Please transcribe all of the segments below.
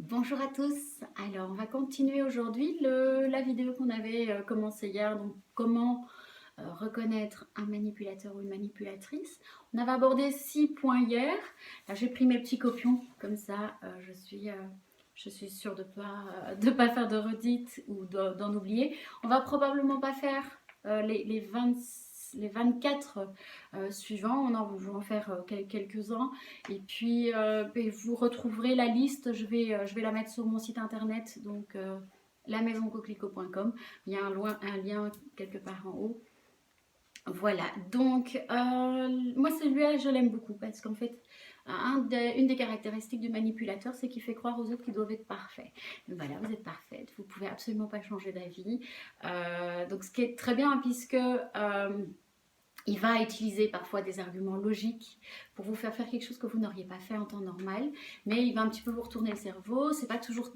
Bonjour à tous, alors on va continuer aujourd'hui la vidéo qu'on avait commencé hier, donc comment reconnaître un manipulateur ou une manipulatrice. On avait abordé 6 points hier, là j'ai pris mes petits copions, comme ça je suis sûre de pas faire de redites ou d'en oublier. On va probablement pas faire les 24 suivants, on en va en faire quelques-uns. Et puis vous retrouverez la liste, je vais la mettre sur mon site internet, donc lamaisoncoquelicot.com. Il y a un lien quelque part en haut. Voilà, donc moi celui-là je l'aime beaucoup parce qu'en fait une des caractéristiques du manipulateur c'est qu'il fait croire aux autres qu'ils doivent être parfaits. Donc voilà, vous êtes parfaite, vous pouvez absolument pas changer d'avis. Donc ce qui est très bien puisque il va utiliser parfois des arguments logiques pour vous faire quelque chose que vous n'auriez pas fait en temps normal, mais il va un petit peu vous retourner le cerveau. C'est pas toujours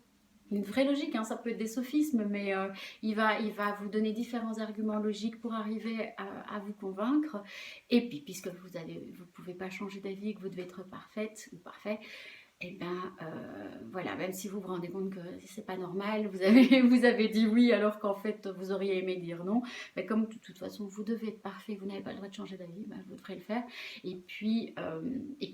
une vraie logique, hein, ça peut être des sophismes, mais il va vous donner différents arguments logiques pour arriver à vous convaincre. Et puis, puisque vous ne pouvez pas changer d'avis, que vous devez être parfaite ou parfait, et bien voilà, même si vous vous rendez compte que c'est pas normal, vous avez dit oui alors qu'en fait vous auriez aimé dire non, mais comme de toute façon vous devez être parfait, vous n'avez pas le droit de changer d'avis, ben, vous devrez le faire. Et puis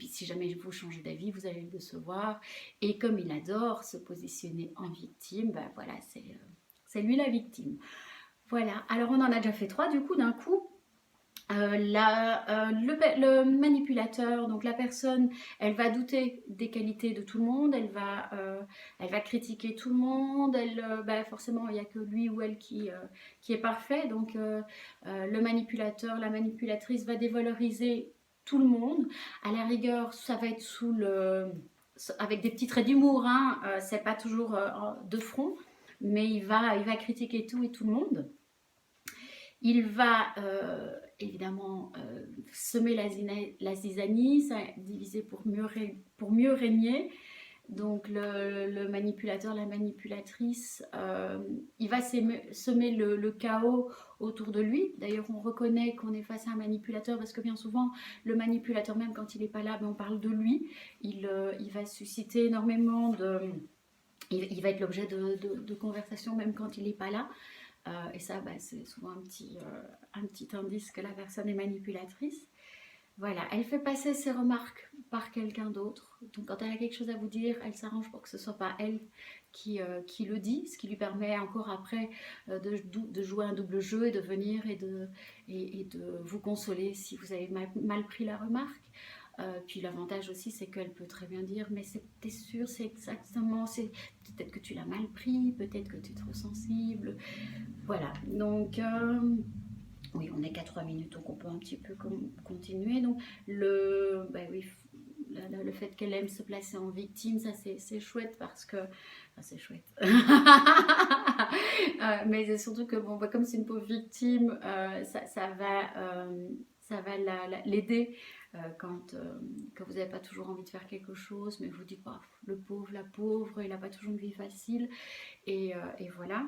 si jamais vous changez d'avis, vous allez le décevoir. Et comme il adore se positionner en victime, ben voilà, c'est lui la victime. Voilà, alors on en a déjà fait 3 du coup d'un coup. Le manipulateur, donc la personne, elle va douter des qualités de tout le monde, elle va critiquer tout le monde, forcément il n'y a que lui ou elle qui est parfait, donc le manipulateur, la manipulatrice va dévaloriser tout le monde. À la rigueur, ça va être avec des petits traits d'humour, hein, c'est pas toujours de front, mais il va critiquer tout et tout le monde. Il va évidemment semer la zizanie, ça divisé pour mieux régner. Donc le manipulateur, la manipulatrice, il va semer le chaos autour de lui. D'ailleurs, on reconnaît qu'on est face à un manipulateur parce que bien souvent, le manipulateur, même quand il n'est pas là, on parle de lui. Il va susciter énormément de... Il va être l'objet de conversations même quand il n'est pas là. Et ça, c'est souvent un petit indice que la personne est manipulatrice. Voilà, elle fait passer ses remarques par quelqu'un d'autre. Donc quand elle a quelque chose à vous dire, elle s'arrange pour que ce ne soit pas elle qui le dit, ce qui lui permet encore après de jouer un double jeu et de venir et de vous consoler si vous avez mal pris la remarque. Puis l'avantage aussi, c'est qu'elle peut très bien dire, mais t'es sûr, c'est exactement, peut-être que tu l'as mal pris, peut-être que tu es trop sensible. Voilà, donc oui, on n'est qu'à 3 minutes, donc on peut un petit peu continuer. Donc oui, le fait qu'elle aime se placer en victime, ça c'est chouette parce que... Enfin, c'est chouette. Mais c'est surtout que, bon, comme c'est une pauvre victime, ça va l'aider quand vous n'avez pas toujours envie de faire quelque chose, mais vous dites, bah, le pauvre, la pauvre, il n'a pas toujours une vie facile. Et voilà.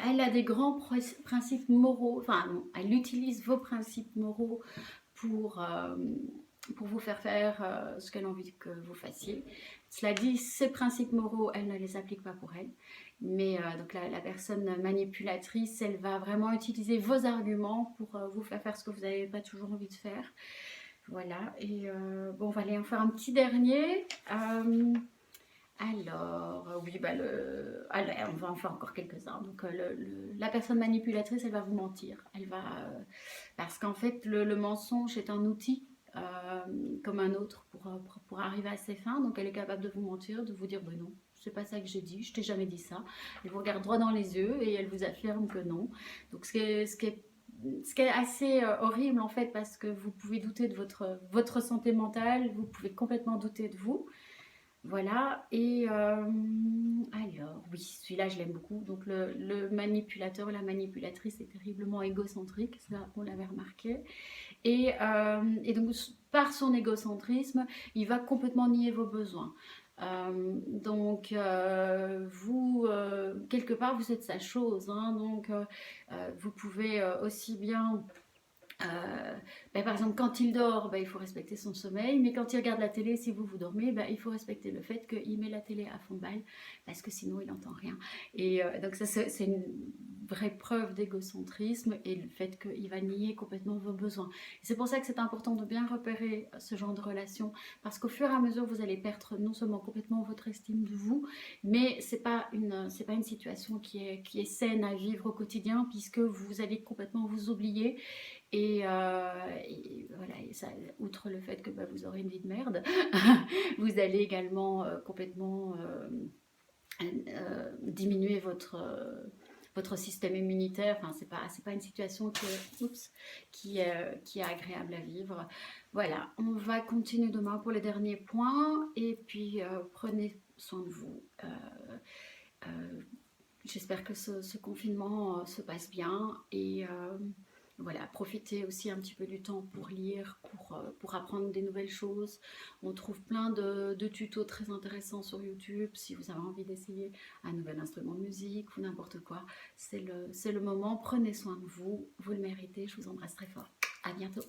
Elle a des grands principes moraux, enfin non, elle utilise vos principes moraux pour, euh, pour vous faire ce qu'elle a envie que vous fassiez. Cela dit, ces principes moraux, elle ne les applique pas pour elle. Mais donc la personne manipulatrice, elle va vraiment utiliser vos arguments pour vous faire ce que vous n'avez pas toujours envie de faire. Voilà, et bon, on va aller en faire un petit dernier. Alors, oui, on va en faire encore quelques-uns. Donc, la personne manipulatrice, elle va vous mentir. Parce qu'en fait, le mensonge est un outil comme un autre pour arriver à ses fins. Donc, elle est capable de vous mentir, de vous dire non, c'est pas ça que j'ai dit, je t'ai jamais dit ça. Elle vous regarde droit dans les yeux et elle vous affirme que non. Donc, ce qui est assez horrible en fait, parce que vous pouvez douter de votre santé mentale, vous pouvez complètement douter de vous. Voilà, et alors, oui, celui-là je l'aime beaucoup. Donc, le manipulateur, la manipulatrice est terriblement égocentrique, ça on l'avait remarqué. Et donc, par son égocentrisme, il va complètement nier vos besoins. Vous, quelque part, vous êtes sa chose, hein, donc vous pouvez aussi bien Par exemple, quand il dort, il faut respecter son sommeil, mais quand il regarde la télé, si vous dormez, il faut respecter le fait qu'il met la télé à fond de balle, parce que sinon il n'entend rien. Et donc ça, c'est une vraie preuve d'égocentrisme et le fait qu'il va nier complètement vos besoins. C'est pour ça que c'est important de bien repérer ce genre de relation, parce qu'au fur et à mesure, vous allez perdre non seulement complètement votre estime de vous, mais c'est pas une situation qui est saine à vivre au quotidien, puisque vous allez complètement vous oublier et voilà, et ça, outre le fait que vous aurez une vie de merde, vous allez également complètement diminuer votre système immunitaire. Enfin, c'est pas une situation qui est agréable à vivre. Voilà, on va continuer demain pour les derniers points. Et puis, prenez soin de vous. J'espère que ce confinement se passe bien et voilà, profitez aussi un petit peu du temps pour lire, pour apprendre des nouvelles choses. On trouve plein de tutos très intéressants sur YouTube si vous avez envie d'essayer un nouvel instrument de musique ou n'importe quoi. C'est le moment, prenez soin de vous, vous le méritez, je vous embrasse très fort. À bientôt.